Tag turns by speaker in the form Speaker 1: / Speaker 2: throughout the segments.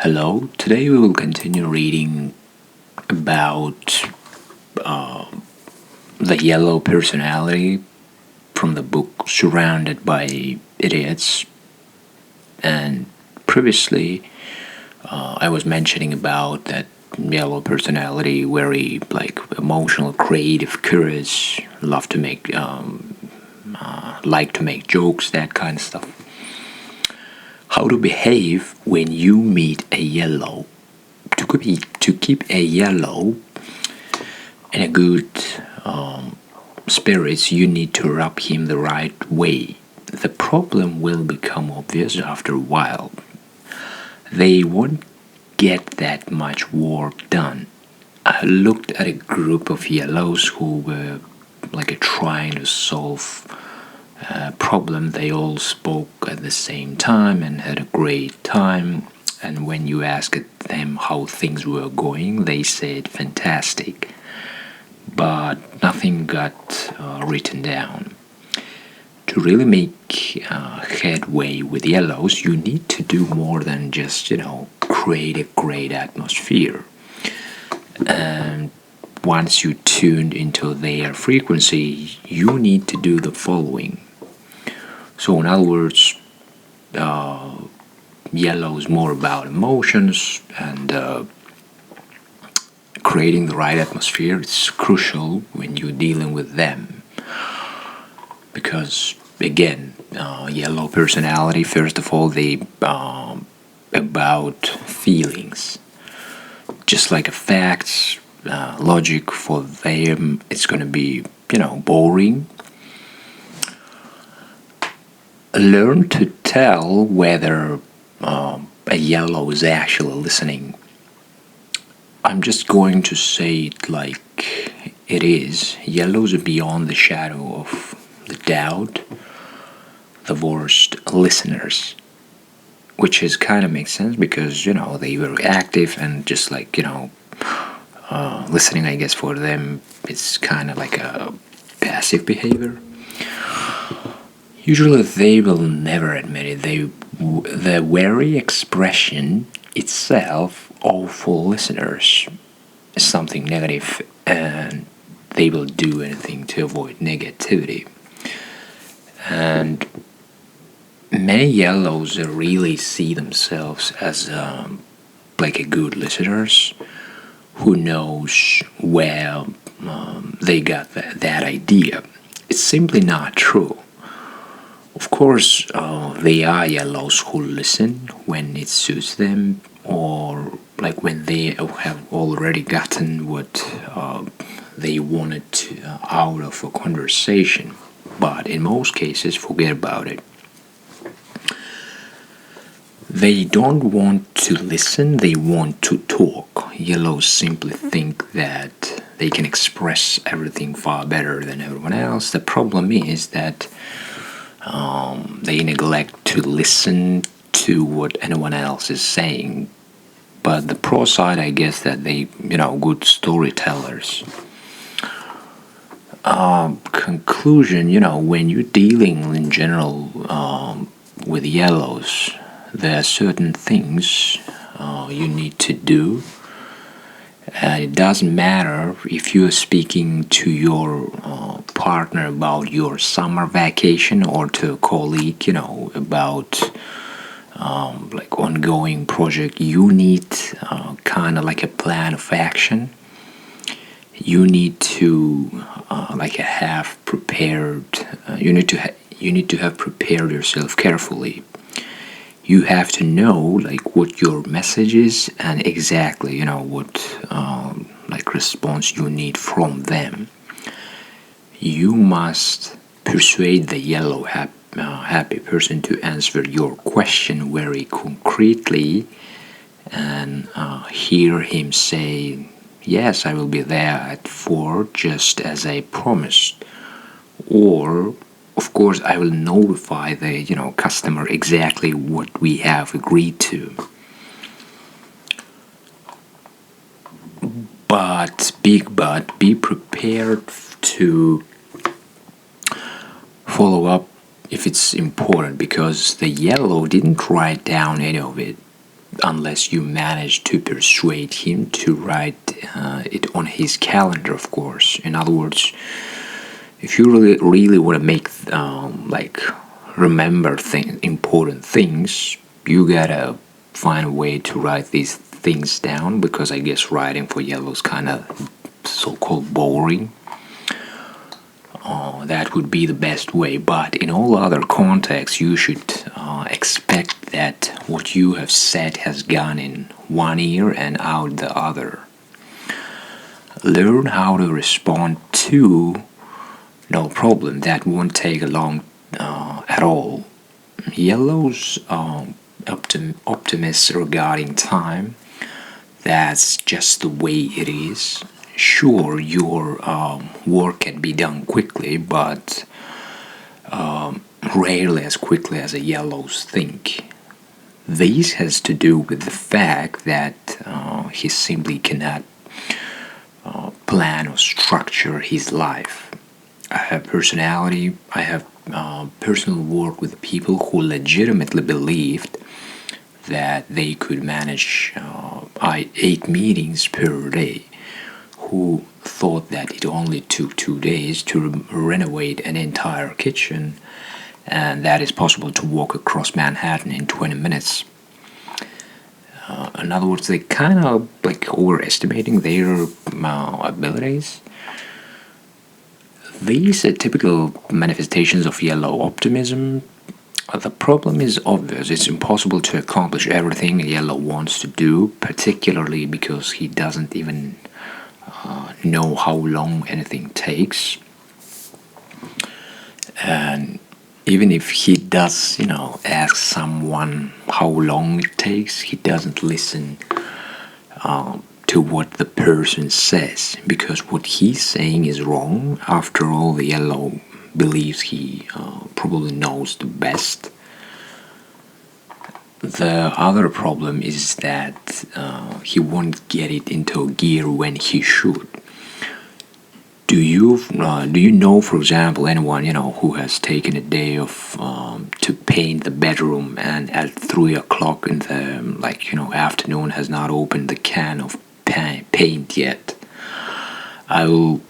Speaker 1: Hello, today we will continue reading about the yellow personality from the book Surrounded by Idiots. And previously, I was mentioning about that yellow personality, very like emotional, creative, curious, love to make, like to make jokes, that kind of stuff. How to behave when you meet a yellow. To keep a yellow in a good spirits, you need to rub him the right way. The problem will become obvious after a while. They won't get that much work done. I looked at a group of yellows who were trying to solve a problem. They all spoke at the same time and had a great time. And when you asked them how things were going, they said fantastic. But nothing got written down. To really make headway with yellows, you need to do more than just, create a great atmosphere. And once you tuned into their frequency, you need to do the following. So, in other words, yellow is more about emotions and creating the right atmosphere. It's crucial when you're dealing with them because, again, yellow personality. First of all, they about feelings, just like a facts, logic for them. It's going to be boring. Learn to tell whether a yellow is actually listening. I'm just going to say it like it is. Yellows are beyond the shadow of the doubt, the worst listeners. Which is kind of makes sense because, they were active and just listening, I guess, for them, it's kind of like a passive behavior. Usually they will never admit it. The very expression itself, awful listeners, is something negative, and they will do anything to avoid negativity. And many yellows really see themselves as like a good listeners who knows where they got that idea. It's simply not true. Of course, they are yellows who listen when it suits them, or like when they have already gotten what they wanted out of a conversation. But in most cases, forget about it. They don't want to listen, they want to talk. Yellows simply think that they can express everything far better than everyone else. The problem is that they neglect to listen to what anyone else is saying. But the pro side, I guess, that they, good storytellers. Conclusion, when you're dealing in general with yellows, there are certain things you need to do. And it doesn't matter if you're speaking to your partner about your summer vacation or to a colleague, about ongoing project. You need kind of like a plan of action. You need to have prepared. You need to have prepared yourself carefully. You have to know what your message is and exactly what response you need from them. You must persuade the yellow happy person to answer your question very concretely and hear him say, yes, I will be there at 4 just as I promised. Or of course, I will notify the customer exactly what we have agreed to. But be prepared to follow up if it's important, because the yellow didn't write down any of it. unless you manage to persuade him to write it on his calendar, of course. In other words, if you really want to make remember important things, you gotta find a way to write these things down, because I guess writing for yellow is kind of so-called boring. That would be the best way, but in all other contexts, you should expect that what you have said has gone in one ear and out the other. Learn how to respond to no problem. That won't take a long at all. Yellow's optimist regarding time. That's just the way it is. Sure, your work can be done quickly, but rarely as quickly as a yellows think. This has to do with the fact that he simply cannot plan or structure his life. I have personality, I have personal work with people who legitimately believed that they could manage 8 meetings per day, who thought that it only took 2 days to renovate an entire kitchen, and that it's possible to walk across Manhattan in 20 minutes. In other words, they kind of overestimating their abilities. These are typical manifestations of yellow optimism. The problem is obvious. It's impossible to accomplish everything a yellow wants to do, particularly because he doesn't even know how long anything takes. And even if he does, ask someone how long it takes, he doesn't listen to what the person says, because what he's saying is wrong. After all, the yellow believes he probably knows the best. The other problem is that he won't get it into gear when he should. Do you know, for example, anyone who has taken a day off to paint the bedroom, and at 3 o'clock in the afternoon has not opened the can of paint yet? I will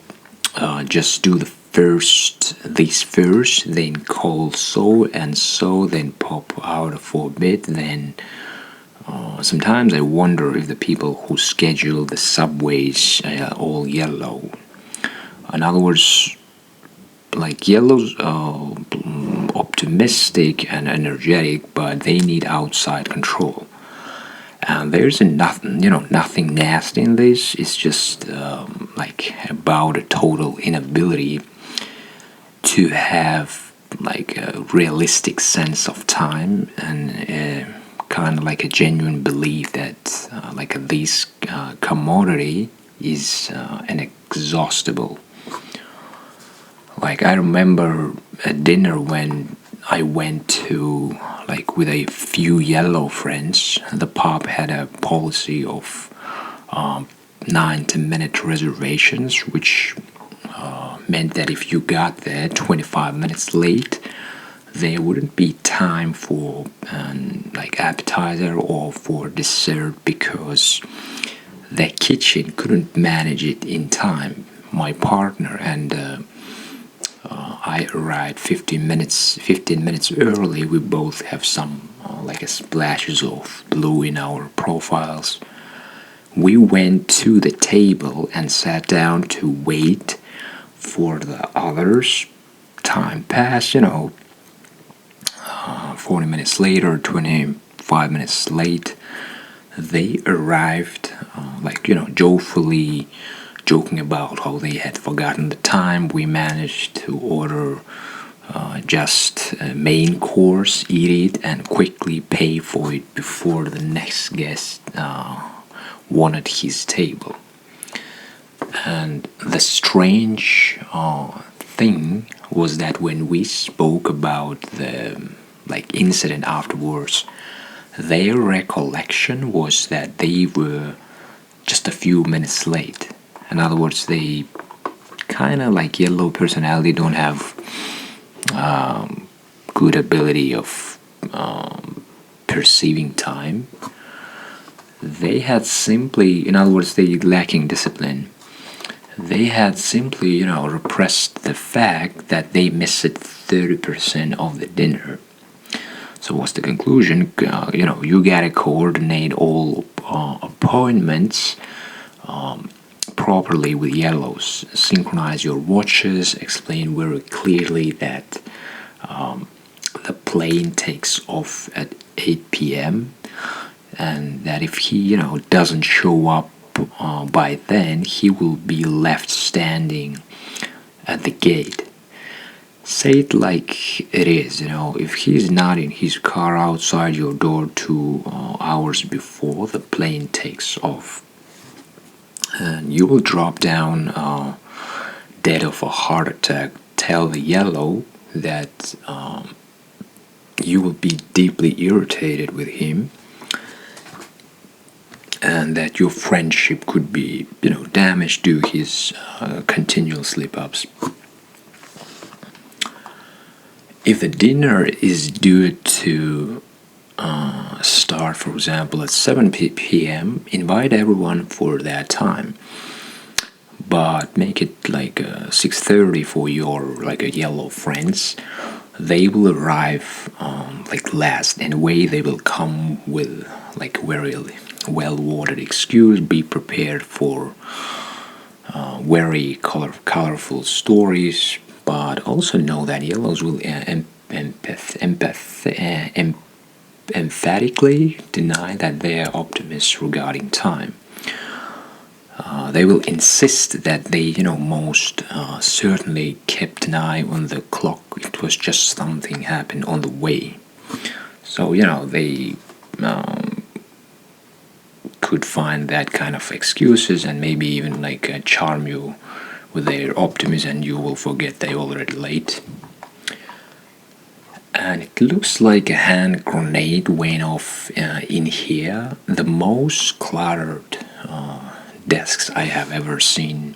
Speaker 1: just do this first, then call so and so, then pop out for a bit, then sometimes I wonder if the people who schedule the subways are all yellow. In other words, yellow's optimistic and energetic, but they need outside control. And there's nothing nasty in this. It's just about a total inability to have a realistic sense of time, and kind of a genuine belief that this commodity is inexhaustible. I remember a dinner when I went to with a few yellow friends. The pub had a policy of 9-10 minute reservations, which meant that if you got there 25 minutes late, there wouldn't be time for appetizer or for dessert, because the kitchen couldn't manage it in time. My partner and I arrived 15 minutes early. We both have some splashes of blue in our profiles. We went to the table and sat down to wait for the others. Time passed, 40 minutes later, 25 minutes late. They arrived, joyfully joking about how they had forgotten the time. We managed to order just a main course, eat it, and quickly pay for it before the next guest wanted his table. And the strange thing was that when we spoke about the incident afterwards, their recollection was that they were just a few minutes late. In other words, they kind of yellow personality don't have good ability of perceiving time. they had simply, in other words, they lacking discipline. They had simply, repressed the fact that they missed 30% of the dinner. So what's the conclusion? You gotta coordinate all appointments properly with yellows. Synchronize your watches. Explain very clearly that the plane takes off at 8 p.m. and that if he, doesn't show up by then, he will be left standing at the gate. Say it like it is, if he's not in his car outside your door 2 hours before the plane takes off, and you will drop down dead of a heart attack. Tell the yellow that you will be deeply irritated with him, and that your friendship could be, damaged due to his continual slip-ups. If the dinner is due to start, for example, at 7 p.m., invite everyone for that time. But make it like 6:30 for your yellow friends. They will arrive last. Anyway, they will come with very well-worded excuse. Be prepared for very colorful stories. But also know that yellows will emphatically deny that they are optimists regarding time. They will insist that they, most certainly kept an eye on the clock. It was just something happened on the way. So, they could find that kind of excuses and maybe even charm you with their optimism, and you will forget they're already late. And it looks like a hand grenade went off in here. The most cluttered desks I have ever seen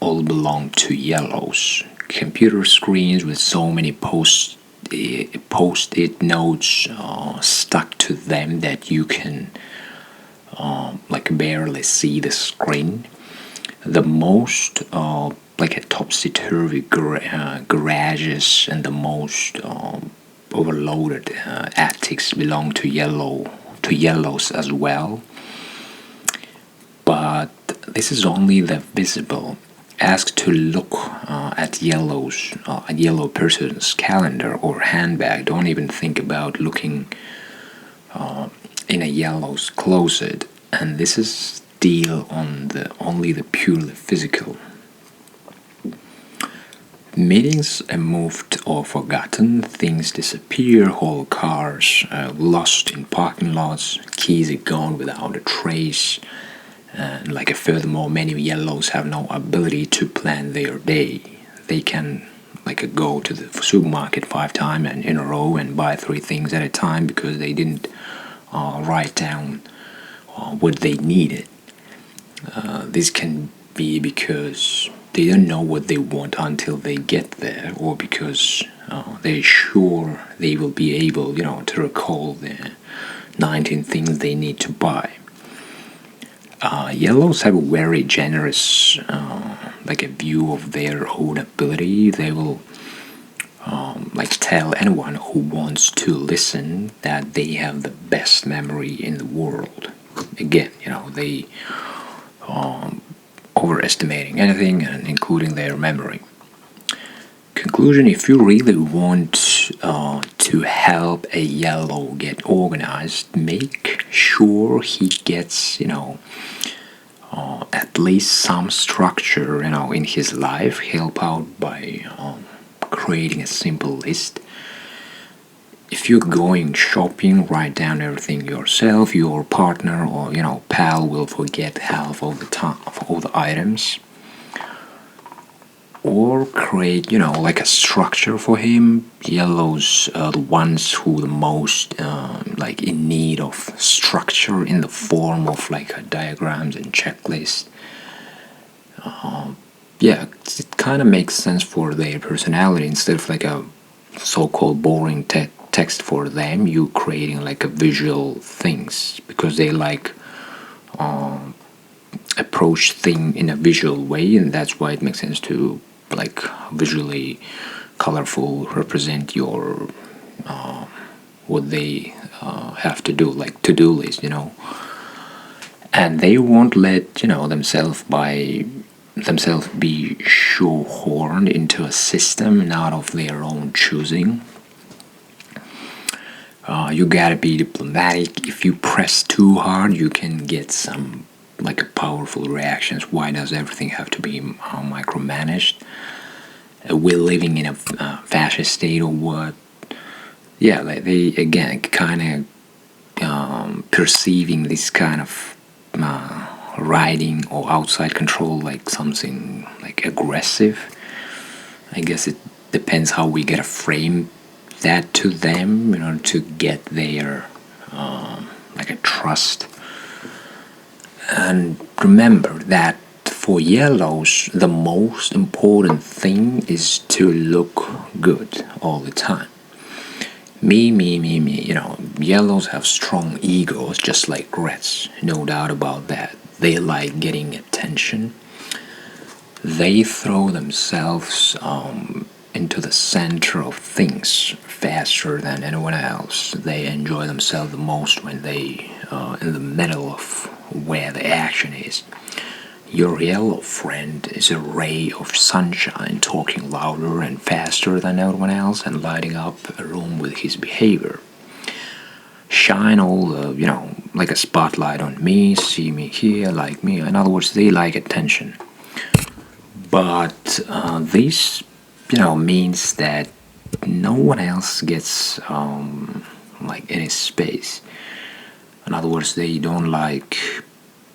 Speaker 1: all belong to yellows. Computer screens with so many post-it notes stuck to them that you can barely see the screen. The most topsy-turvy garages and the most overloaded attics belong to yellows as well. But this is only the visible. Ask to look at a yellow person's calendar or handbag. Don't even think about looking in a yellow's closet. And this is deal on only the purely physical. Meetings are moved or forgotten, things disappear, whole cars lost in parking lots, keys are gone without a trace, and furthermore, many yellows have no ability to plan their day. They can go to the supermarket 5 times in a row and buy 3 things at a time because they didn't write down what they needed. This can be because they don't know what they want until they get there, or because they're sure they will be able, to recall the 19 things they need to buy. Yellows have a very generous, a view of their own ability. They will, tell anyone who wants to listen that they have the best memory in the world. Again, they overestimating anything and including their memory. Conclusion: if you really want to help a yellow get organized, make sure he gets at least some structure in his life. Help out by creating a simple list. If you're going shopping, write down everything yourself. Your partner or pal will forget half of the items. Or create a structure for him. Yellows are the ones who are the most in need of structure in the form of diagrams and checklists. It kind of makes sense for their personality. Instead of a so-called boring text for them, you creating a visual things, because because they like approach thing in a visual way, and that's why it makes sense to like visually colorful represent your what they have to do, like to-do list, and they won't let themselves be shoehorned into a system not of their own choosing. You gotta be diplomatic. If you press too hard, you can get some like powerful reactions. Why does everything have to be micromanaged? We're living in a fascist state or what? Yeah, like they again kind of perceiving this kind of riding or outside control like something like aggressive. I guess it depends how we get a frame that to them, to get their like a trust. And remember that for yellows, the most important thing is to look good all the time. Me, me, me, me. Yellows have strong egos, just like reds, no doubt about that. They like getting attention. They throw themselves into the center of things faster than anyone else. They enjoy themselves the most when they in the middle of where the action is. Your yellow friend is a ray of sunshine, talking louder and faster than everyone else and lighting up a room with his behavior. Shine all the, like a spotlight on me, see me here, like me. In other words, they like attention. But this, means that no one else gets like any space. In other words, they don't like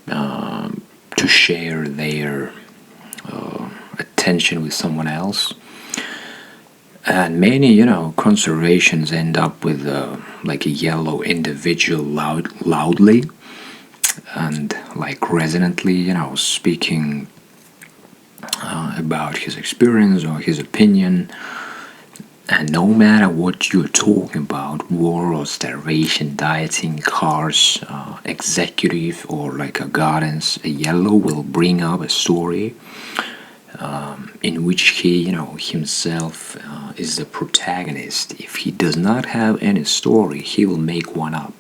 Speaker 1: to share their attention with someone else. And many, conservations end up with like a yellow individual loudly and like resonantly, speaking about his experience or his opinion. And no matter what you're talking about, war or starvation, dieting, cars, executive, or like a gardens, a yellow will bring up a story in which he, himself is the protagonist. If he does not have any story, he will make one up.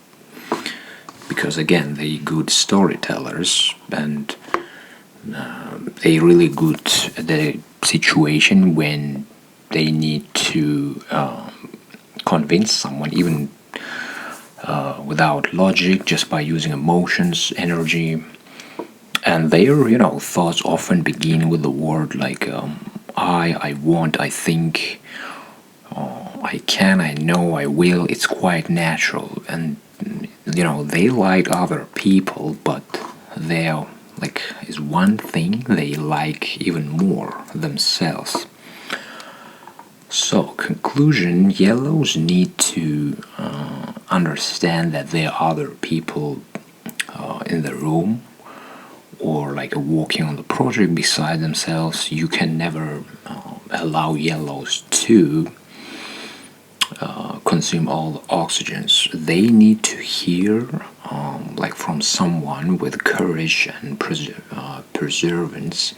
Speaker 1: Because again, they good storytellers, and they really good at the situation when they need to convince someone, even without logic, just by using emotions, energy. And their, thoughts often begin with the word like I want, I think, I can, I know, I will. It's quite natural. And, they like other people, but they're like is one thing they like even more themselves. So, conclusion, yellows need to understand that there are other people in the room or like walking on the project beside themselves. You can never allow yellows to consume all the oxygens. They need to hear like from someone with courage and perseverance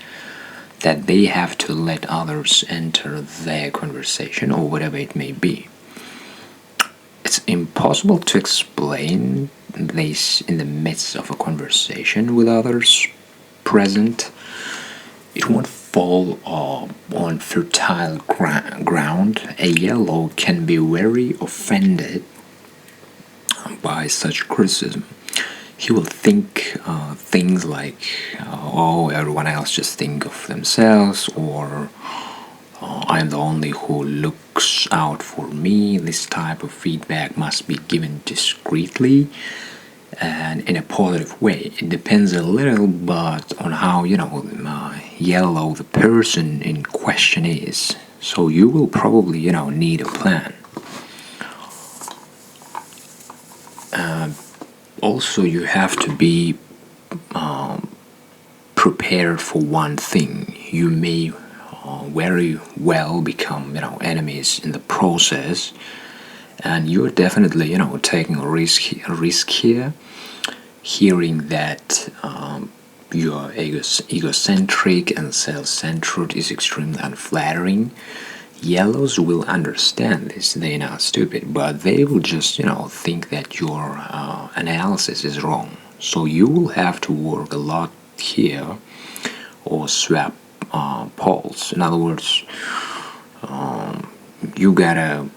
Speaker 1: that they have to let others enter their conversation or whatever it may be. It's impossible to explain this in the midst of a conversation with others present. It won't fall on fertile ground. A yellow can be very offended by such criticism. He will think things like, oh, everyone else just think of themselves, or I'm the only who looks out for me. This type of feedback must be given discreetly and in a positive way. It depends a little but on how, yellow the person in question is. So you will probably, need a plan. Also, you have to be prepared for one thing. You may very well become, enemies in the process, and you're definitely, taking a risk here. Hearing that you're egocentric and self-centered is extremely unflattering. Yellows will understand this. They're not stupid, but they will just, think that your analysis is wrong. So you will have to work a lot here or swap poles. In other words, you gotta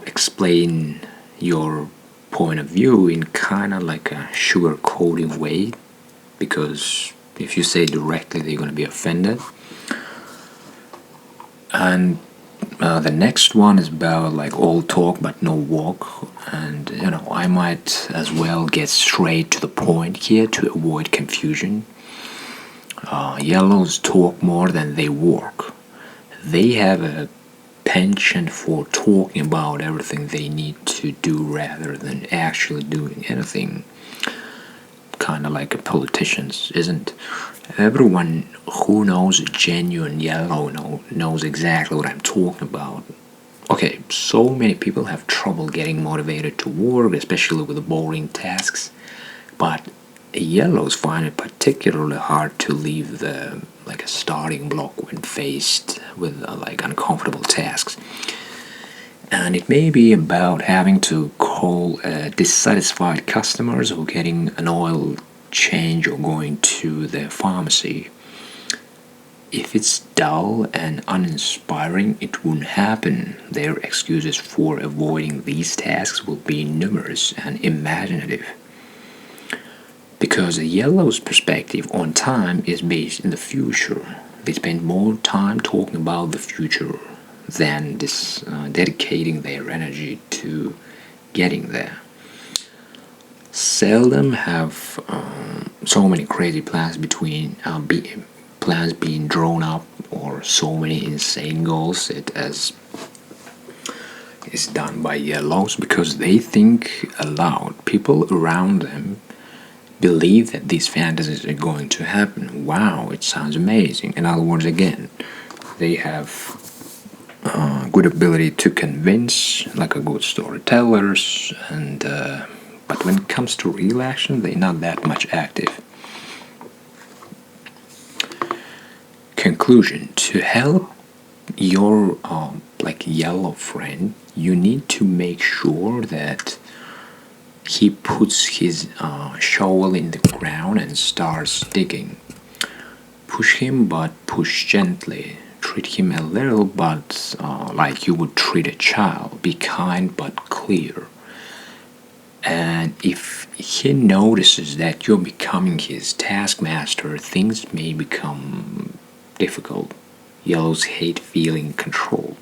Speaker 1: explain your point of view in kind of like a sugar coating way, because if you say directly, they're gonna be offended. And the next one is about like all talk but no walk, and I might as well get straight to the point here to avoid confusion. Yellows talk more than they work. They have a penchant for talking about everything they need to do rather than actually doing anything. Kind of like a politicians, isn't? Everyone who knows a genuine yellow knows exactly what I'm talking about. Okay, so many people have trouble getting motivated to work, especially with the boring tasks, but yellows find it particularly hard to leave the like a starting block when faced with like uncomfortable tasks. And it may be about having to call dissatisfied customers or getting an oil change or going to the pharmacy. If it's dull and uninspiring, it won't happen. Their excuses for avoiding these tasks will be numerous and imaginative. Because a yellow's perspective on time is based in the future. They spend more time talking about the future than dedicating their energy to getting there. Seldom have so many crazy plans plans being drawn up, or so many insane goals as is done by yellows, because they think aloud. People around them believe that these fantasies are going to happen. Wow, it sounds amazing. In other words, again, they have good ability to convince, like a good storytellers, and but when it comes to real action, they're not that much active. Conclusion: to help your like yellow friend, you need to make sure that he puts his shovel in the ground and starts digging. Push him, but push gently. Treat him a little, but like you would treat a child. Be kind, but clear. And if he notices that you're becoming his taskmaster, things may become difficult. Yellows hate feeling controlled.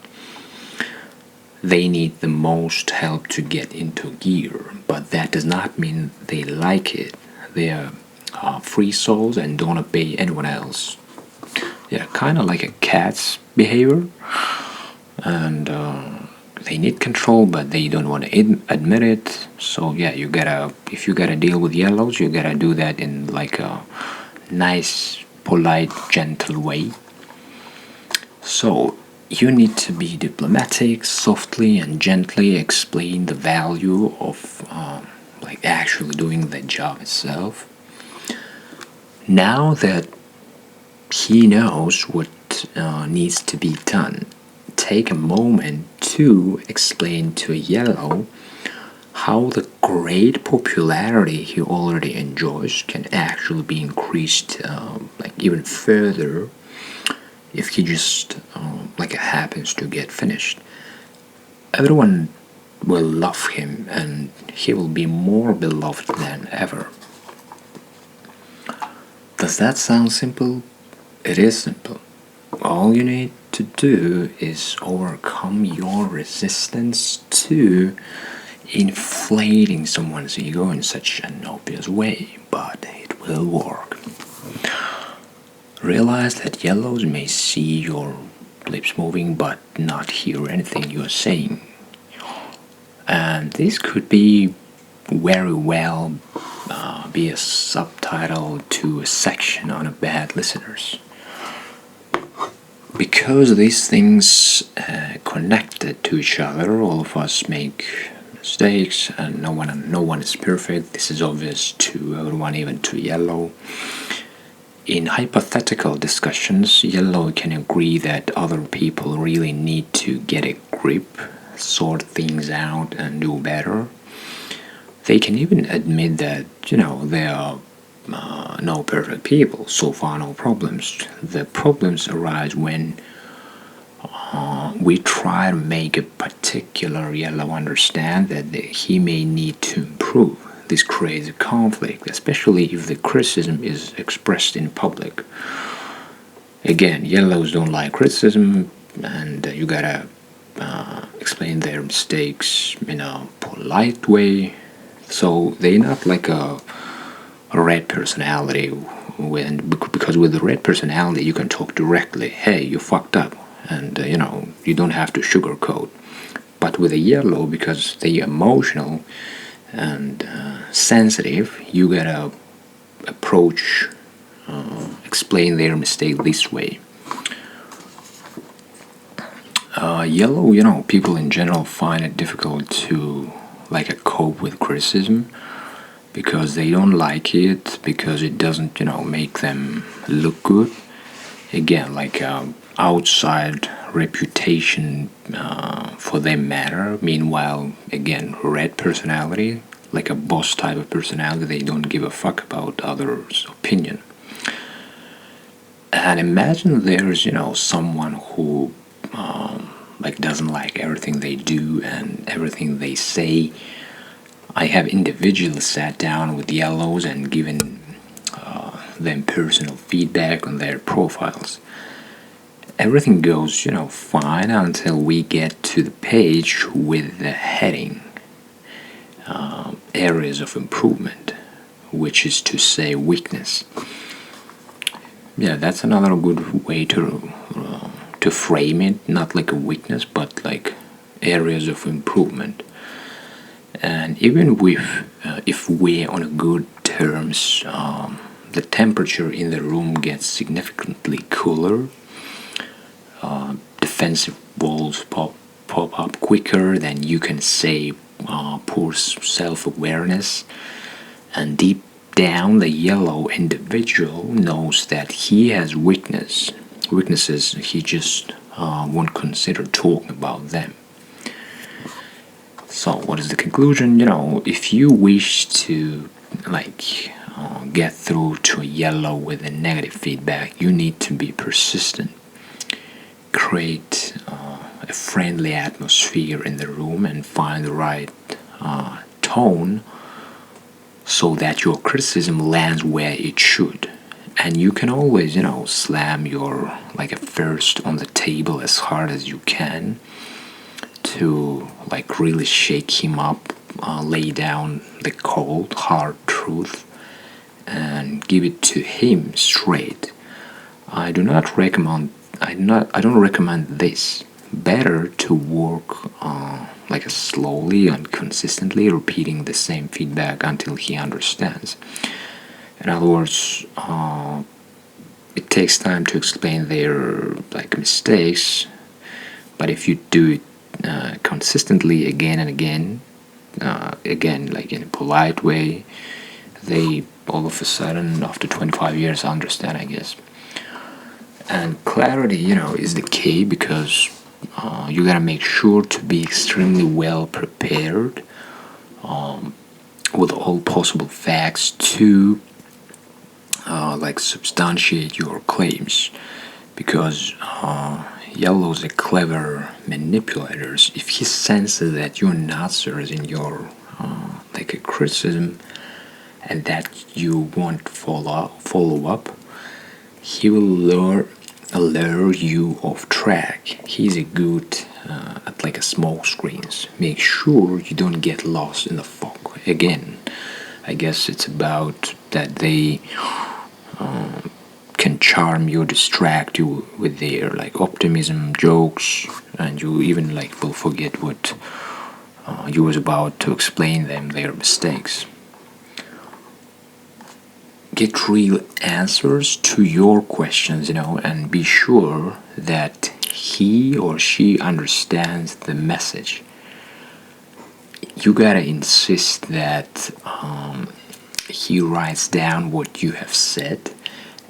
Speaker 1: They need the most help to get into gear, but that does not mean they like it. They are free souls and don't obey anyone else. Yeah, kind of like a cat's behavior, and they need control, but they don't want to admit it. So yeah, if you gotta deal with yellows, you gotta do that in like a nice, polite, gentle way. So you need to be diplomatic, softly and gently explain the value of like actually doing the job itself. Now that he knows what needs to be done, take a moment to explain to a yellow how the great popularity he already enjoys can actually be increased like even further if he just like happens to get finished. Everyone will love him, and he will be more beloved than ever. Does that sound simple? It is simple. All you need to do is overcome your resistance to inflating someone's ego in such an obvious way, but it will work. Realize that yellows may see your lips moving but not hear anything you're saying. And this could be very well be a subtitle to a section on a bad listeners. Because these things connected to each other, all of us make mistakes, and no one is perfect. This is obvious to everyone, even to Yellow. In hypothetical discussions, Yellow can agree that other people really need to get a grip, sort things out, and do better. They can even admit that, they are no perfect people. So far, no problems. The problems arise when we try to make a particular Yellow understand that he may need to improve. This creates a conflict, especially if the criticism is expressed in public. Again, Yellows don't like criticism, and you gotta explain their mistakes in a polite way. So they're not like a red personality, because with the red personality you can talk directly. Hey, you fucked up, and you don't have to sugarcoat. But with a Yellow, because they're emotional and sensitive, you gotta approach, explain their mistake this way. Yellow, people in general find it difficult to cope with criticism because they don't like it, because it doesn't, make them look good. Again, outside reputation for them matter. Meanwhile, again, red personality, like a boss type of personality, they don't give a fuck about others' opinion. And imagine there's, someone who doesn't like everything they do and everything they say. I have individually sat down with Yellows and given them personal feedback on their profiles. Everything goes, fine until we get to the page with the heading, areas of improvement, which is to say weakness. Yeah, that's another good way to frame it, not like a weakness, but like areas of improvement. And even if we're on a good terms, the temperature in the room gets significantly cooler. Defensive walls pop up quicker than you can say. Poor self-awareness, and deep down, the Yellow individual knows that he has weaknesses. He just won't consider talking about them. So, what is the conclusion? If you wish to get through to a Yellow with a negative feedback, you need to be persistent. Create a friendly atmosphere in the room and find the right tone so that your criticism lands where it should. And you can always, slam your a fist on the table as hard as you can to really shake him up, lay down the cold, hard truth, and give it to him straight. I don't recommend this. Better to work slowly and consistently, repeating the same feedback until he understands. In other words, it takes time to explain their mistakes, but if you do it consistently again and again, in a polite way, they all of a sudden, after 25 years, understand, I guess. And clarity, is the key, because you gotta make sure to be extremely well prepared with all possible facts to substantiate your claims, because Yellows are clever manipulators. If he senses that you're not serious in your a criticism and that you won't follow up, he will lure you off track. He's a good at a smoke screens. Make sure you don't get lost in the fog. Again, I guess it's about that they can charm you, distract you with their optimism, jokes, and you even will forget what you was about to explain them their mistakes. Get real answers to your questions, and be sure that he or she understands the message. you gotta insist that he writes down what you have said.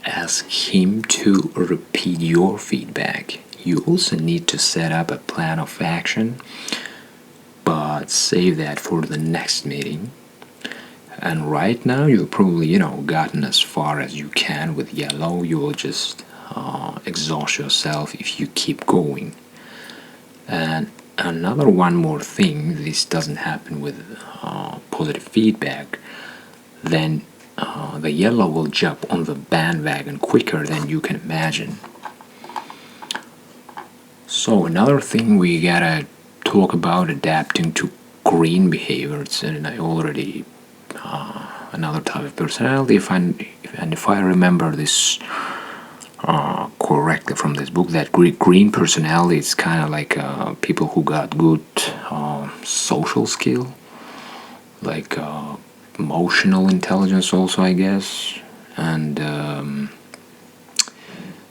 Speaker 1: Ask him to repeat your feedback. You also need to set up a plan of action, but save that for the next meeting. And right now, you've probably, gotten as far as you can with yellow. You will just exhaust yourself if you keep going. And one more thing, this doesn't happen with positive feedback, then the yellow will jump on the bandwagon quicker than you can imagine. So another thing we gotta talk about adapting to green behaviors, and I already another type of personality. If I remember this correctly from this book, that green personality is kind of like people who got good social skill, like emotional intelligence also, I guess. And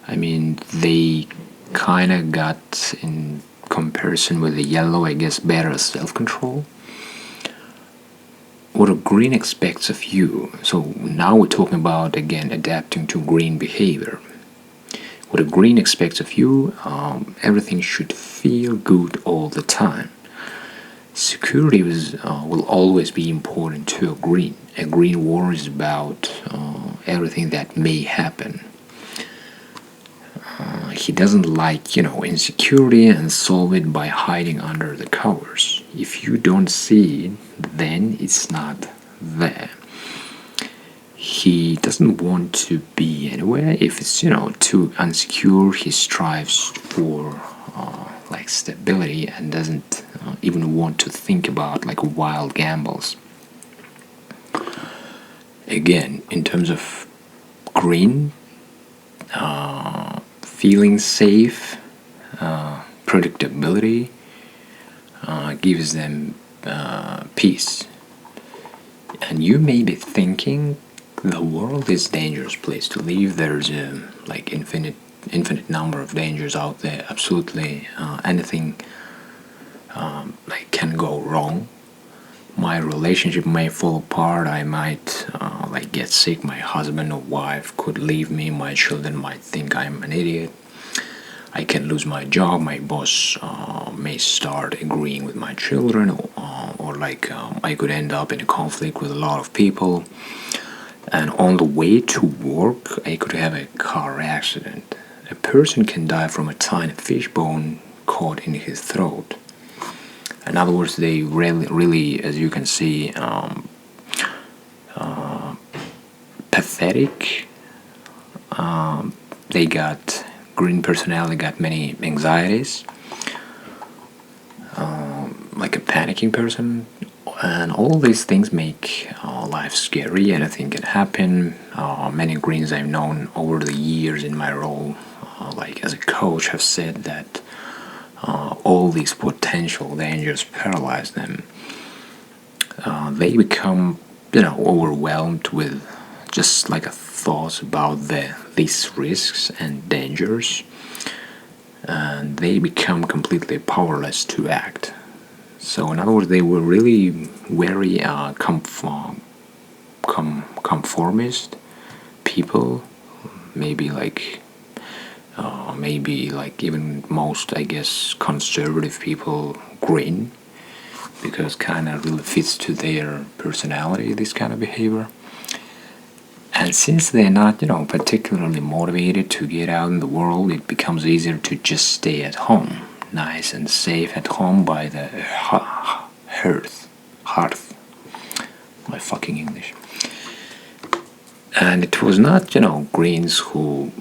Speaker 1: I mean, they kind of got, in comparison with the yellow, I guess, better self-control. What a green expects of you. So now we're talking about, again, adapting to green behavior. What a green expects of you, everything should feel good all the time. Security will always be important to a green. A green worries about everything that may happen. He doesn't like, insecurity and solve it by hiding under the covers. If you don't see it, then it's not there. He doesn't want to be anywhere. If it's, too unsecure, he strives for like stability and doesn't even want to think about like wild gambles. Again, in terms of green, feeling safe, predictability gives them peace. And you may be thinking the world is a dangerous place to live. There's a infinite number of dangers out there. Absolutely anything can go wrong. My relationship may fall apart. I might get sick. My husband or wife could leave me. My children might think I'm an idiot. I can lose my job. My boss may start agreeing with my children, or I could end up in a conflict with a lot of people. And on the way to work, I could have a car accident. A person can die from a tiny fishbone caught in his throat. In other words, they really, as you can see, pathetic. They got green personality, got many anxieties, like a panicking person, and all these things make life scary. Anything can happen. Many greens I've known over the years in my role, as a coach, have said that all these potential dangers paralyze them. They become, overwhelmed with just like a thought about these risks and dangers, and they become completely powerless to act. So, in other words, they were really very conformist people, maybe even most, I guess, conservative people green, because kind of really fits to their personality, this kind of behavior. And since they're not, particularly motivated to get out in the world, it becomes easier to just stay at home, nice and safe at home by the hearth. My fucking English. And it was not, Greens who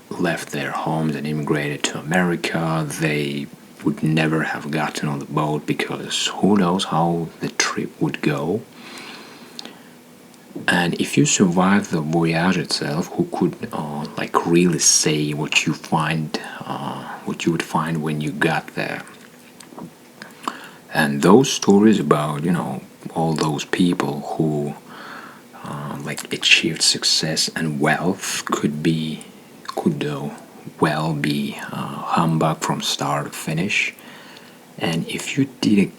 Speaker 1: left their homes and immigrated to America. They would never have gotten on the boat, because who knows how the trip would go. And if you survive the voyage itself, who could really say what you would find when you got there? And those stories about all those people who achieved success and wealth could well be humbug from start to finish. And if you did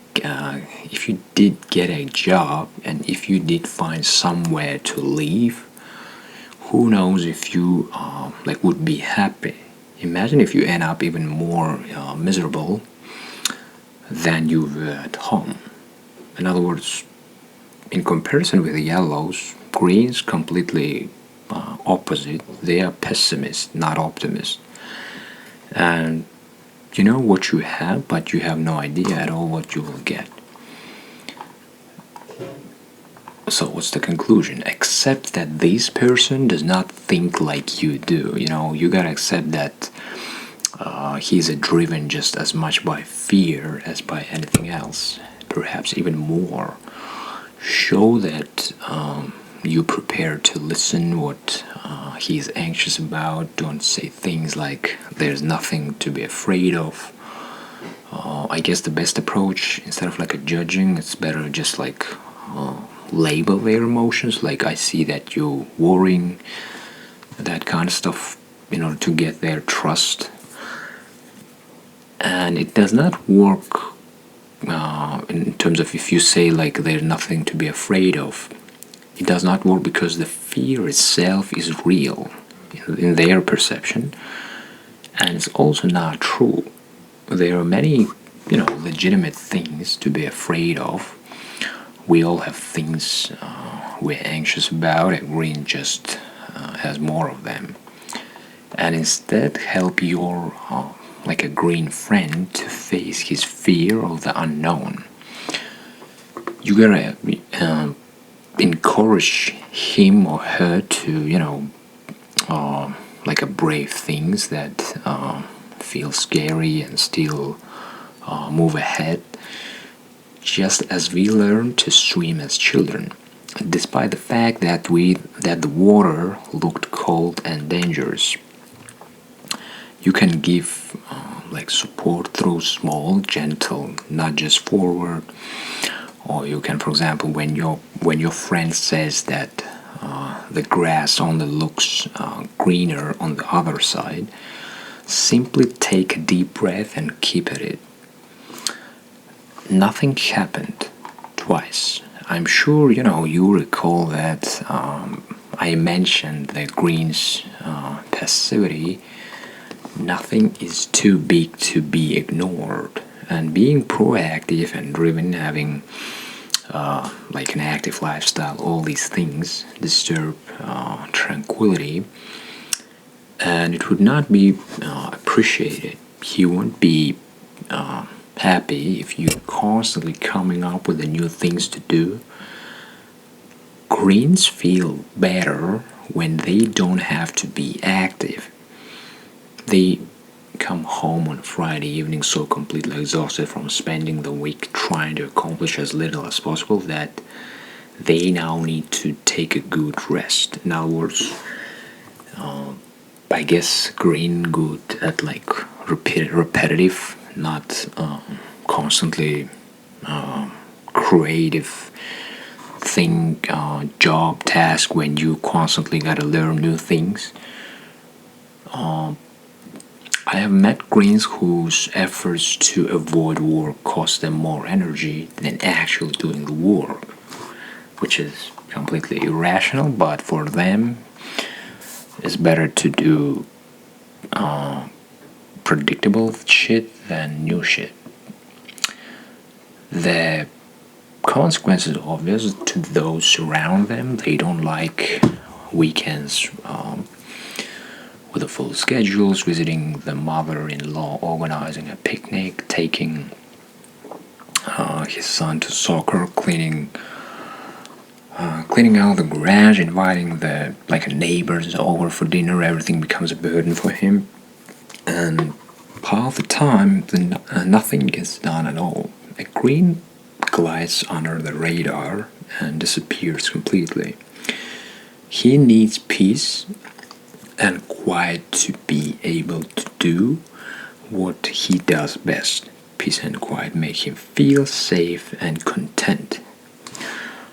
Speaker 1: get a job, and if you did find somewhere to live, who knows if you would be happy. Imagine if you end up even more miserable than you were at home. In other words, in comparison with the yellows, greens completely opposite. They are pessimists, not optimists. And you know what you have, but you have no idea at all what you will get. So what's the conclusion? Accept that this person does not think like you do. You gotta accept that he's driven just as much by fear as by anything else, perhaps even more. Show that you prepare to listen what he's anxious about. Don't say things like there's nothing to be afraid of. I guess the best approach, instead of like a judging, it's better just like label their emotions, like I see that you're worrying, that kind of stuff, in order to get their trust. And it does not work in terms of if you say like there's nothing to be afraid of. It does not work because the fear itself is real in their perception, and it's also not true. There are many, legitimate things to be afraid of. We all have things we're anxious about, and green just has more of them. And instead, help your like a green friend to face his fear of the unknown. You gotta encourage him or her to, like a brave things that feel scary and still move ahead, just as we learn to swim as children, despite the fact that the water looked cold and dangerous. You can give like support through small, gentle nudges forward, or you can, for example, when your friend says that the grass only looks greener on the other side, simply take a deep breath and keep at it. Nothing happened twice. I'm sure you recall that I mentioned the green's passivity. Nothing is too big to be ignored, and being proactive and driven, having like an active lifestyle, all these things disturb tranquility, and it would not be appreciated. He won't be happy if you're constantly coming up with the new things to do. Greens feel better when they don't have to be active. They come home on Friday evening so completely exhausted from spending the week trying to accomplish as little as possible that they now need to take a good rest. In other words, I guess green good at like repetitive, not constantly creative thing, job, task when you constantly gotta learn new things. I have met greens whose efforts to avoid work cost them more energy than actually doing the work, which is completely irrational, but for them, it's better to do predictable shit than new shit. The consequences are obvious to those around them. They don't like weekends with the full schedules, visiting the mother-in-law, organizing a picnic, taking his son to soccer, cleaning out the garage, inviting the neighbors over for dinner. Everything becomes a burden for him, and half the time nothing gets done at all. A green glides under the radar and disappears completely. He needs peace and quiet to be able to do what he does best. Peace and quiet make him feel safe and content.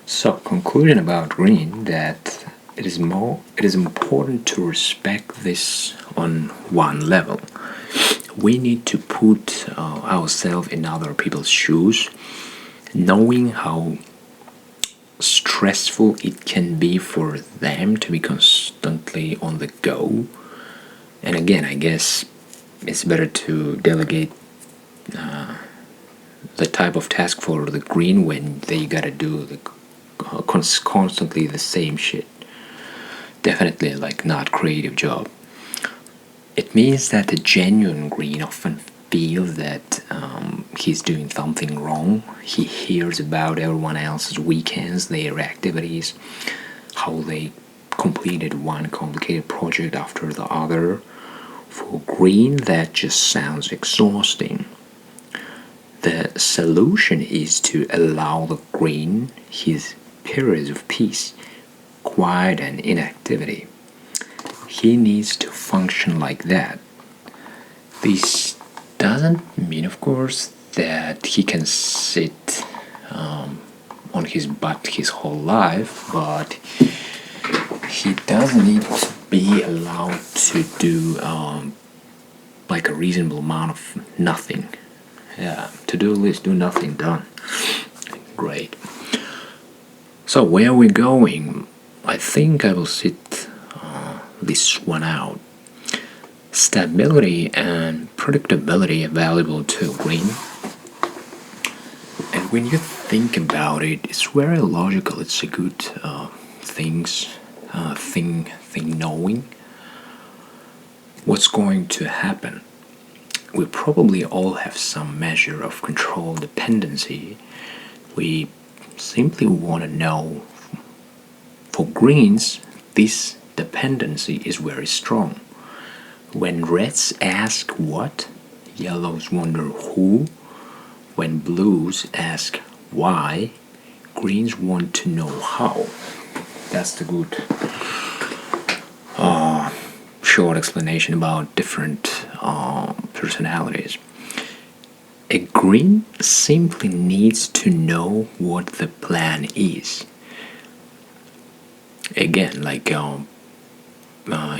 Speaker 1: So, conclusion about green, that it is important to respect this on one level. we need to put ourselves in other people's shoes, knowing how stressful it can be for them to be constantly on the go. And again, I guess it's better to delegate the type of task for the green when they gotta do the constantly the same shit. Definitely like not creative job. It means that the genuine green often feels that he's doing something wrong. He hears about everyone else's weekends, their activities, how they completed one complicated project after the other. For green, that just sounds exhausting. The solution is to allow the green his periods of peace, quiet, and inactivity. He needs to function like that. This doesn't mean, of course, that he can sit on his butt his whole life, but he does need to be allowed to do like a reasonable amount of nothing. Yeah, to-do list, do nothing, done. Great. So where are we going? I think I will sit this one out. Stability and predictability are valuable to green. And when you think about it, it's very logical. It's a good thing knowing what's going to happen. We probably all have some measure of control dependency. We simply want to know. For greens, this dependency is very strong. When reds ask what, yellows wonder who. When blues ask why, greens want to know how. That's the good short explanation about different personalities. A green simply needs to know what the plan is. Again, like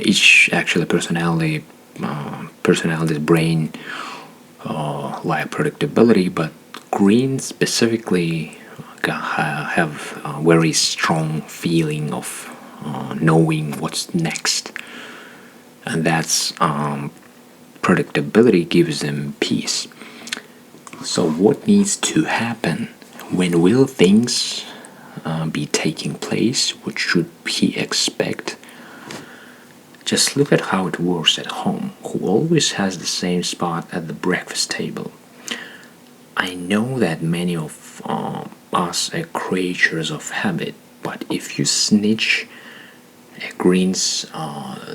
Speaker 1: each actually personality's brain like predictability, but greens specifically have a very strong feeling of knowing what's next, and that's predictability gives them peace. So what needs to happen? When will things be taking place? What should he expect? Just look at how it works at home. Who always has the same spot at the breakfast table? I know that many of us are creatures of habit, but if you snitch a green's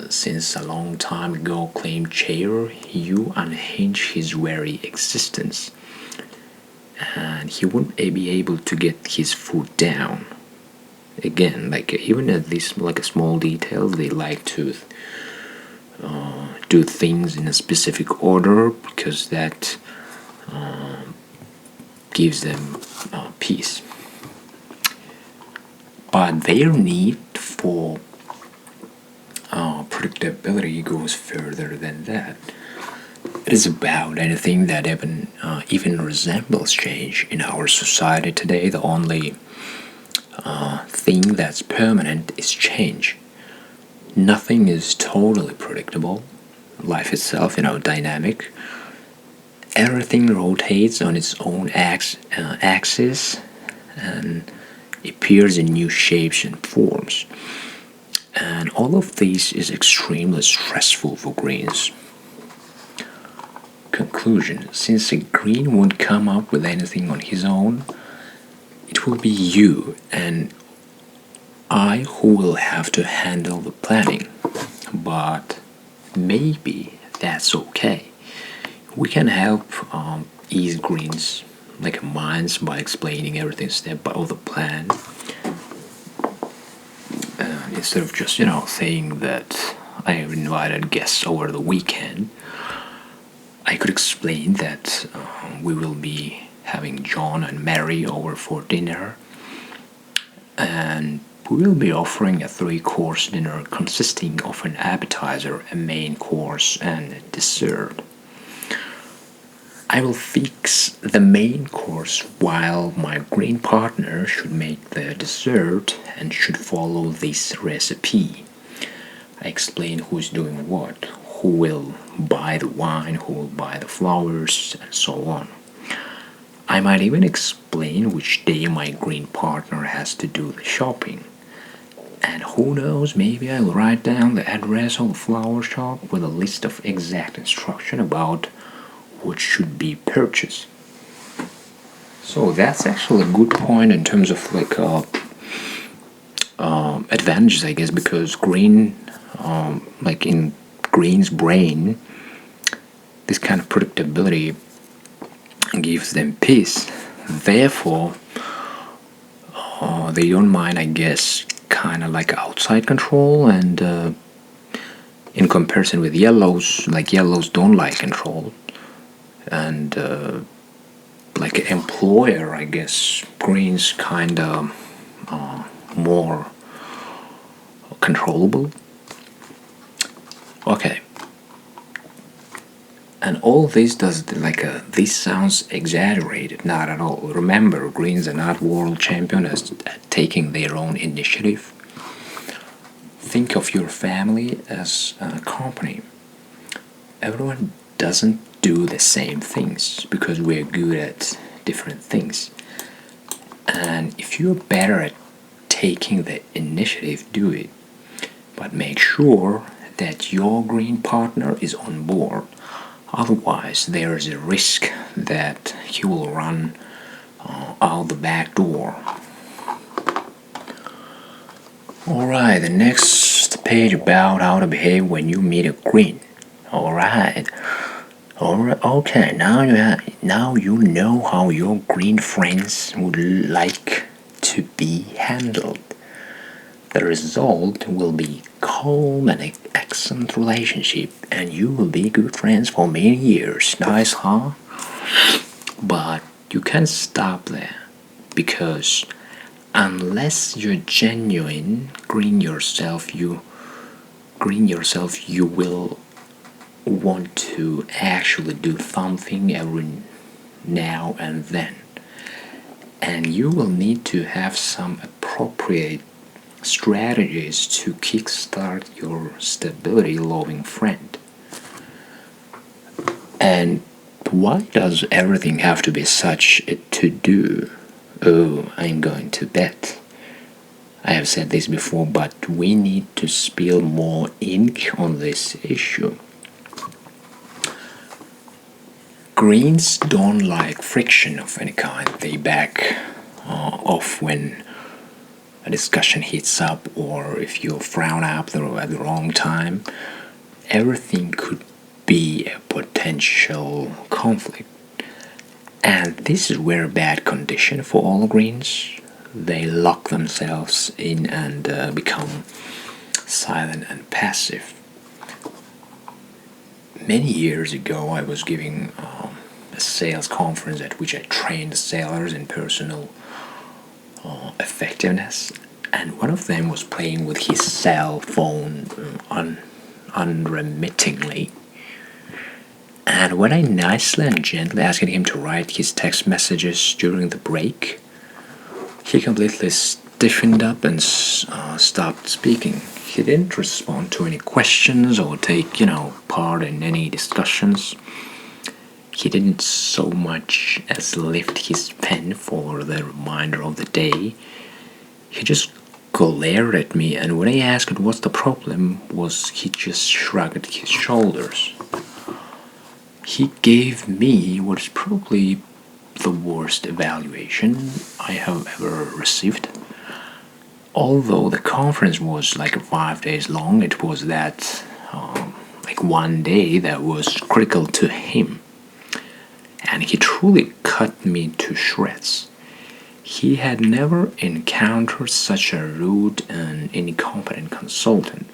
Speaker 1: since a long time ago claimed chair, you unhinge his very existence, and he wouldn't be able to get his foot down. Again, like even at this like a small detail, they like to do things in a specific order because that gives them peace. But their need for predictability goes further than that. It is about anything that even resembles change in our society today. The only thing that's permanent is change. Nothing is totally predictable. Life itself, dynamic. Everything rotates on its own axis and appears in new shapes and forms. And all of this is extremely stressful for greens. Conclusion: since a green won't come up with anything on his own, it will be you and I who will have to handle the planning. But maybe that's okay. We can help ease greens like minds by explaining everything step by the plan. Instead of just saying that I have invited guests over the weekend, I could explain that we will be having John and Mary over for dinner, and we will be offering a 3-course dinner consisting of an appetizer, a main course, and a dessert. I will fix the main course while my green partner should make the dessert and should follow this recipe. I explain who's doing what, who will buy the wine, who will buy the flowers, and so on. I might even explain which day my green partner has to do the shopping. And who knows, maybe I'll write down the address of the flower shop with a list of exact instruction about what should be purchased. So that's actually a good point in terms of advantages, I guess, because green, in green's brain, this kind of predictability gives them peace. Therefore, they don't mind, I guess, kind of like outside control, and in comparison with yellows, like yellows don't like control, and like an employer, I guess, greens kind of more controllable. Okay. And all this this sounds exaggerated, not at all. Remember, Greens are not world champions at taking their own initiative. Think of your family as a company. Everyone doesn't do the same things because we're good at different things. And if you're better at taking the initiative, do it. But make sure that your green partner is on board. Otherwise, there is a risk that he will run out the back door. Alright, the next page about how to behave when you meet a green. Alright, okay, now you know how your green friends would like to be handled. The result will be calm and excellent relationship, and you will be good friends for many years. Nice, huh? But you can't stop there, because unless you're genuine, green yourself, you will want to actually do something every now and then, and you will need to have some appropriate strategies to kickstart your stability-loving friend. And why does everything have to be such a to-do? Oh, I'm going to bet. I have said this before, but we need to spill more ink on this issue. Greens don't like friction of any kind. They back off when a discussion heats up, or if you frown up at the wrong time. Everything could be a potential conflict. And this is where a bad condition for all greens. They lock themselves in and become silent and passive. Many years ago, I was giving a sales conference at which I trained sailors in personal effectiveness, and one of them was playing with his cell phone unremittingly. And when I nicely and gently asked him to write his text messages during the break, he completely stiffened up and stopped speaking. He didn't respond to any questions or take, part in any discussions. He didn't so much as lift his pen for the reminder of the day. He just glared at me, and when I asked what's the problem, he just shrugged his shoulders. He gave me what is probably the worst evaluation I have ever received. Although the conference was 5 days long, it was that one day that was critical to him. And he truly cut me to shreds. He had never encountered such a rude and incompetent consultant.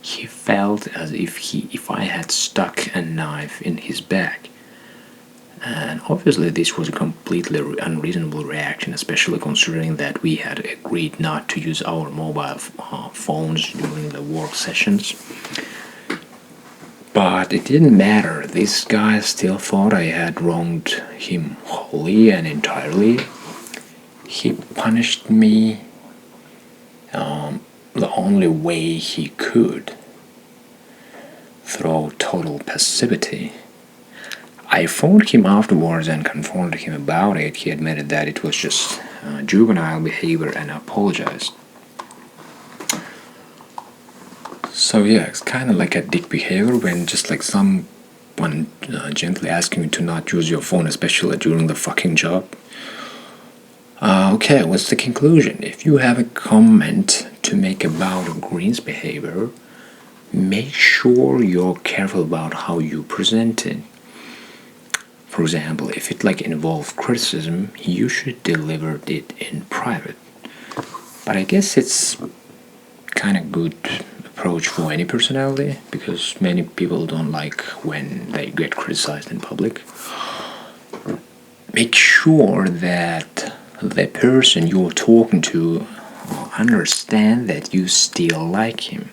Speaker 1: He felt as if I had stuck a knife in his back. And obviously this was a completely unreasonable reaction, especially considering that we had agreed not to use our mobile phones during the work sessions. But it didn't matter. This guy still thought I had wronged him wholly and entirely. He punished me the only way he could, through total passivity. I phoned him afterwards and confronted him about it. He admitted that it was just juvenile behavior and apologized. So yeah, it's kind of like a dick behavior when just like someone gently asking you to not use your phone, especially during the fucking job. Okay, what's the conclusion? If you have a comment to make about Green's behavior, make sure you're careful about how you present it. For example, if it like involves criticism, you should deliver it in private. But I guess it's kind of good approach for any personality because many people don't like when they get criticized in public. Make sure that the person you're talking to understand that you still like him,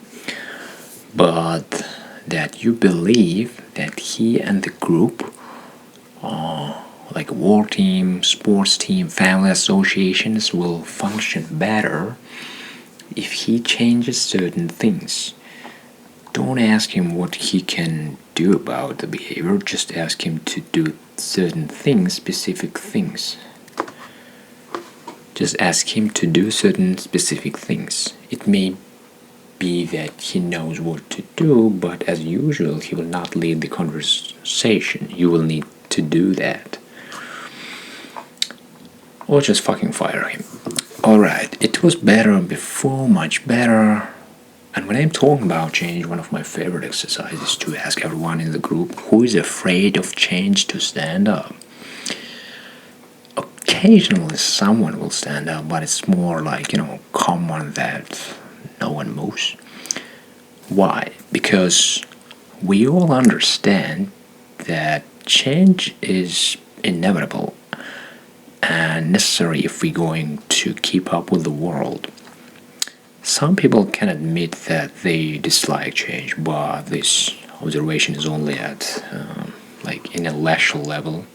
Speaker 1: but that you believe that he and the group, like war team, sports team, family associations, will function better if he changes certain things. Don't ask him what he can do about the behavior, just ask him to do certain things, specific things. Just ask him to do certain specific things. It may be that he knows what to do, but as usual, he will not lead the conversation. You will need to do that. Or just fucking fire him. Alright, it was better before, much better. And when I'm talking about change, one of my favorite exercises is to ask everyone in the group who is afraid of change to stand up. Occasionally someone will stand up, but it's more like, common that no one moves. Why? Because we all understand that change is inevitable and necessary if we're going to keep up with the world. Some people can admit that they dislike change, but this observation is only at like intellectual level.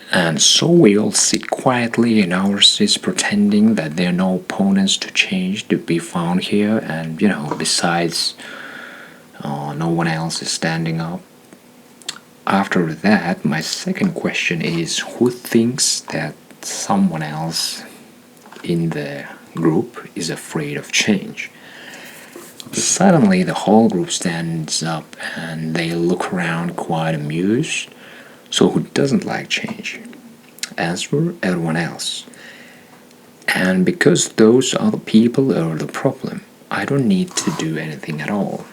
Speaker 1: And so we all sit quietly in our seats pretending that there are no opponents to change to be found here, and besides, no one else is standing up. After that, my second question is, who thinks that someone else in the group is afraid of change? Suddenly the whole group stands up and they look around quite amused. So who doesn't like change? Answer, everyone else. And because those other people are the problem, I don't need to do anything at all.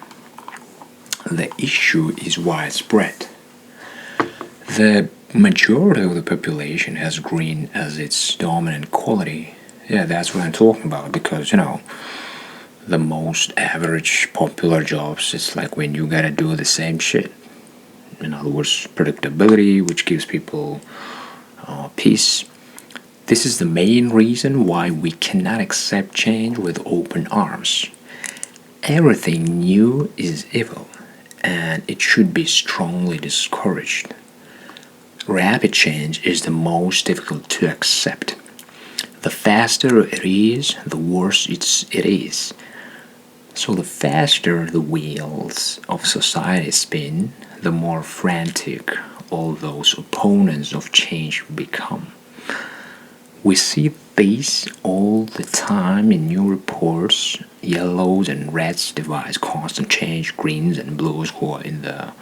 Speaker 1: The issue is widespread. The majority of the population has green as its dominant quality. Yeah, that's what I'm talking about, because, the most average popular jobs, it's like when you gotta do the same shit. In other words, predictability, which gives people peace. This is the main reason why we cannot accept change with open arms. Everything new is evil, and it should be strongly discouraged. Rapid change is the most difficult to accept. The faster it is, the worse it is. So the faster the wheels of society spin, the more frantic all those opponents of change become. We see these all the time in new reports. Yellows and reds devise constant change. Greens and blues, who are in the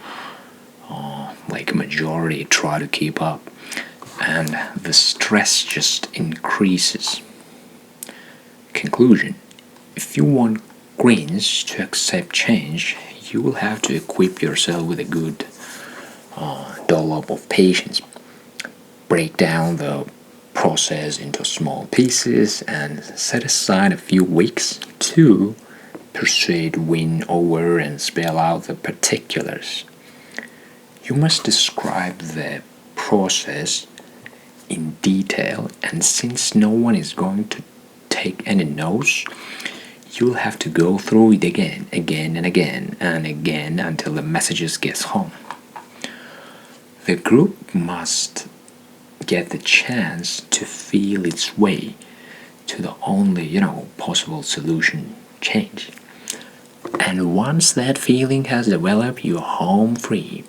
Speaker 1: majority, try to keep up, and the stress just increases. Conclusion: if you want Greens to accept change, you will have to equip yourself with a good dollop of patience. Break down the process into small pieces and set aside a few weeks to persuade, win over, and spell out the particulars. You must describe the process in detail, and since no one is going to take any notes, you'll have to go through it again and again until the messages gets home. The group must get the chance to feel its way to the only, possible solution: change. And once that feeling has developed, you're home free.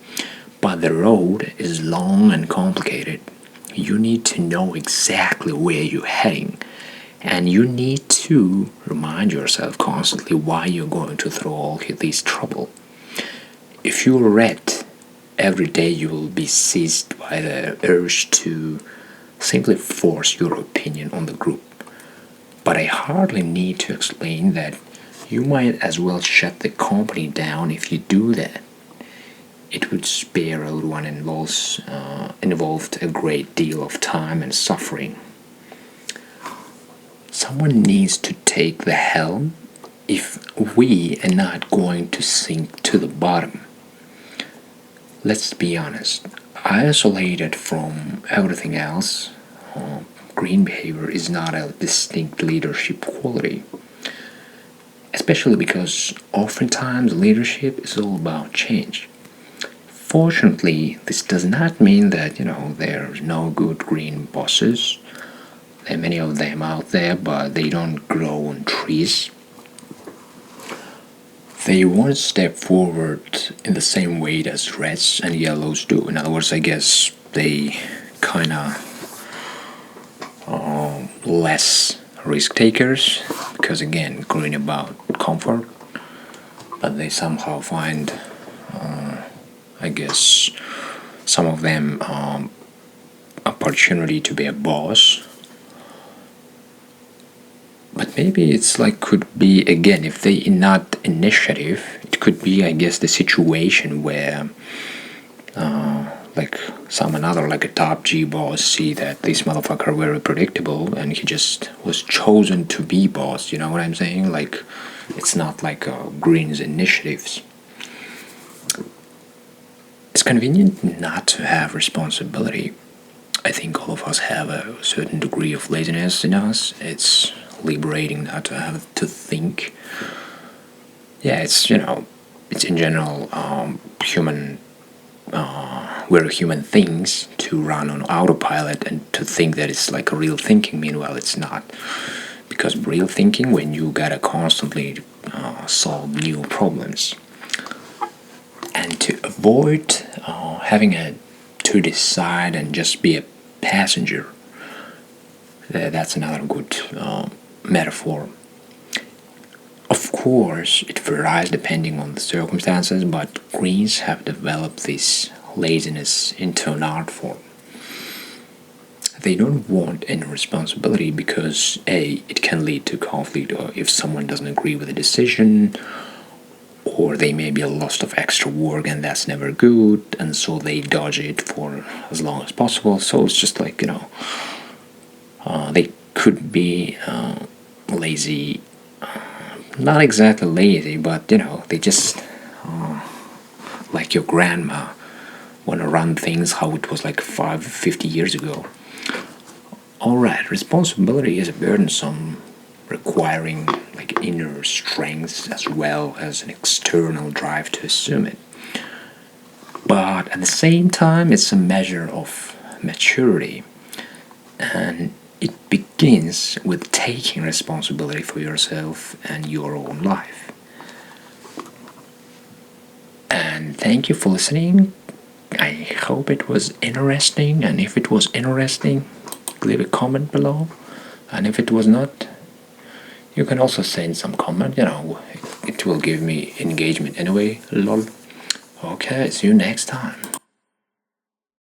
Speaker 1: But the road is long and complicated. You need to know exactly where you're heading. And you need to remind yourself constantly why you're going through all this trouble. If you read every day, you will be seized by the urge to simply force your opinion on the group. But I hardly need to explain that you might as well shut the company down if you do that. It would spare everyone involved a great deal of time and suffering. Someone needs to take the helm if we are not going to sink to the bottom. Let's be honest, isolated from everything else, green behavior is not a distinct leadership quality. Especially because oftentimes leadership is all about change. Fortunately, this does not mean that, there are no good green bosses. There are many of them out there, but they don't grow on trees. They won't step forward in the same way as reds and yellows do. In other words, I guess they kind of less risk takers, because again, green about comfort, but they somehow find, I guess, some of them opportunity to be a boss. But maybe it's could be, again, if they not initiative, it could be, I guess, the situation where a top G boss see that this motherfucker very predictable and he just was chosen to be boss. You know what I'm saying? It's not like Green's initiatives. It's convenient not to have responsibility. I think all of us have a certain degree of laziness in us. It's liberating not to have to think. Yeah, it's in general human. We're human things to run on autopilot and to think that it's like a real thinking. Meanwhile, it's not, because real thinking, when you gotta constantly solve new problems, and to avoid having to decide and just be a passenger. That's another good metaphor. Of course, it varies depending on the circumstances, but Greens have developed this laziness into an art form. They don't want any responsibility because A, it can lead to conflict, or if someone doesn't agree with a decision, or they may be a loss of extra work and that's never good, and so they dodge it for as long as possible. So it's just they could be lazy, not exactly lazy, but they just like your grandma want to run things how it was 50 years ago. Alright, responsibility is burdensome, requiring inner strength as well as an external drive to assume it. But at the same time, it's a measure of maturity, and it begins with taking responsibility for yourself and your own life. And thank you for listening. I hope it was interesting, and if it was interesting, leave a comment below, and if it was not, you can also send some comment. It will give me engagement anyway. Lol. Okay, see you next time.